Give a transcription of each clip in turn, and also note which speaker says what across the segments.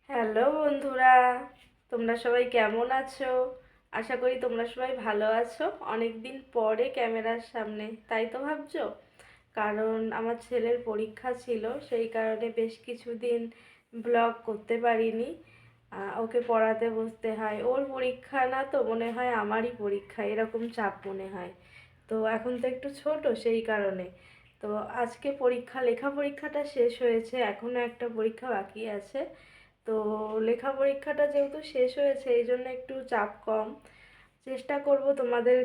Speaker 1: Hello বন্ধুরা, তোমরা সবাই কেমন আছো? আশা করি তোমরা সবাই ভালো আছো। অনেক দিন পরে ক্যামেরার সামনে, তাই তো ভাবছো? কারণ আমার ছেলের পরীক্ষা ছিল, সেই কারণে বেশ কিছুদিন ব্লগ করতে পারিনি। ওকে পড়াতে বসতে হয়, ওর পরীক্ষা না তো মনে হয় আমারই পরীক্ষা, এরকম চাপ মনে হয়। তো এখন তো একটু ছোট, সেই কারণে। তো আজকে লেখা পরীক্ষাটা শেষ হয়েছে, এখনও একটা পরীক্ষা বাকি আছে। তো লেখা পরীক্ষাটা যেহেতু শেষ হয়েছে, এই জন্য একটু চাপ কম। চেষ্টা করব তোমাদের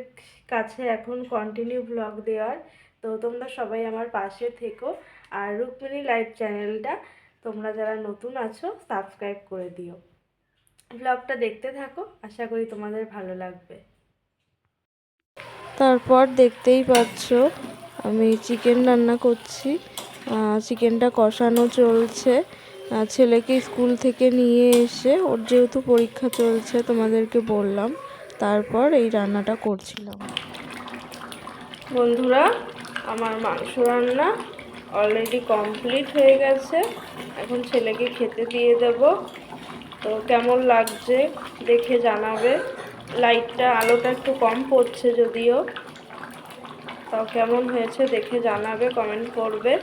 Speaker 1: কাছে এখন কন্টিনিউ ব্লগ দেওয়ার। তো তোমরা সবাই আমার পাশে থেকো। আর রুক্মিণী লাইভ চ্যানেলটা তোমরা যারা নতুন আছো সাবস্ক্রাইব করে দিও। ব্লগটা দেখতে থাকো, আশা করি তোমাদের ভালো লাগবে।
Speaker 2: তারপর দেখতেই পাচ্ছ আমি চিকেন রান্না করছি। চিকেনটা কষানো চলছে। ছেলেকে স্কুল থেকে নিয়ে এসে ওর যেহেতু পরীক্ষা চলছে তোমাদেরকে বললাম, তারপর এই রান্নাটা করছিলাম।
Speaker 1: বন্ধুরা, আমার মাংস রান্না অলরেডি কমপ্লিট হয়ে গেছে। এখন ছেলেকে খেতে দিয়ে দেব। তো কেমন লাগছে দেখে জানাবে। আলোটা একটু কম পড়ছে যদিও, তাও কেমন হয়েছে দেখে জানাবে, কমেন্ট করবে।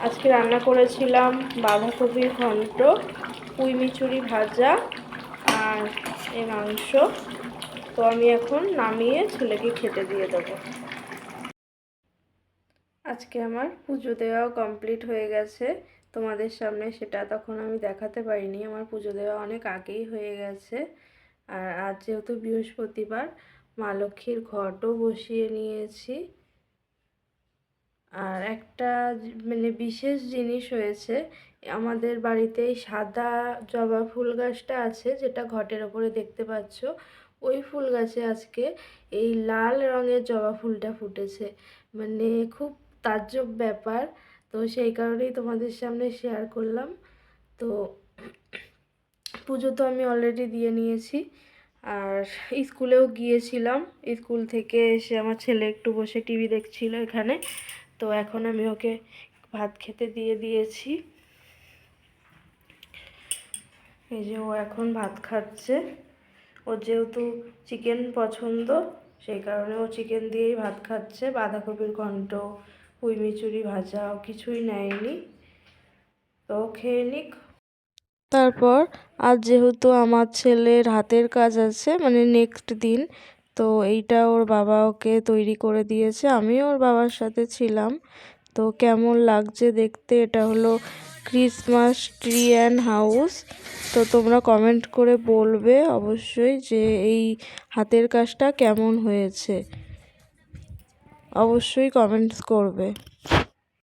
Speaker 1: আজকে রান্না করেছিলাম বাঁধাকপির ঘন্ট, পুঁই মিচুরি ভাজা আর এই মাংস। তো আমি এখন নামিয়ে ছেলেকে খেতে দিয়ে দেবো। আজকে আমার পুজো দেওয়াও কমপ্লিট হয়ে গেছে। তোমাদের সামনে সেটা তখন আমি দেখাতে পারিনি, আমার পুজো দেওয়া অনেক আগেই হয়ে গেছে। আর আজ যেহেতু বৃহস্পতিবার, মা লক্ষ্মীর ঘটও বসিয়ে নিয়েছি। আর একটা বিশেষ জিনিস হয়েছে, আমাদের বাড়িতে এই সাদা জবা ফুল গাছটা আছে, যেটা ঘটের ওপরে দেখতে পাচ্ছ। ওই ফুল গাছে আজকে এই লাল রঙের জবা ফুলটা ফুটেছে, খুব তাজ্জব ব্যাপার। তো সেই কারণেই তোমাদের সামনে শেয়ার করলাম। তো পুজো তো আমি অলরেডি দিয়ে নিয়েছি। আর স্কুলেও গিয়েছিলাম, স্কুল থেকে এসে আমার ছেলে একটু বসে টিভি দেখছিল এখানে। তো এখন আমি ওকে ভাত খেতে দিয়ে দিয়েছি। এই যে ও এখন ভাত খাচ্ছে। ওর যেহেতু চিকেন পছন্দ, সেই কারণে ও চিকেন দিয়েই ভাত খাচ্ছে। বাঁধাকপির ঘন্ট, পুঁই মিচুরি ভাজা কিছুই নেয়নি। তো খেয়ে নিক।
Speaker 2: তারপর আজ যেহেতু আমার ছেলের হাতের কাজ আছে, নেক্সট দিন, তো এইটা ওর বাবা ওকে তৈরি করে দিয়েছে, আমিও ওর বাবার সাথে ছিলাম। তো কেমন লাগছে দেখতে, এটা হলো ক্রিসমাস ট্রি অ্যান্ড হাউস। তো তোমরা কমেন্ট করে বলবে অবশ্যই যে এই হাতের কাজটা কেমন হয়েছে, অবশ্যই কমেন্টস করবে।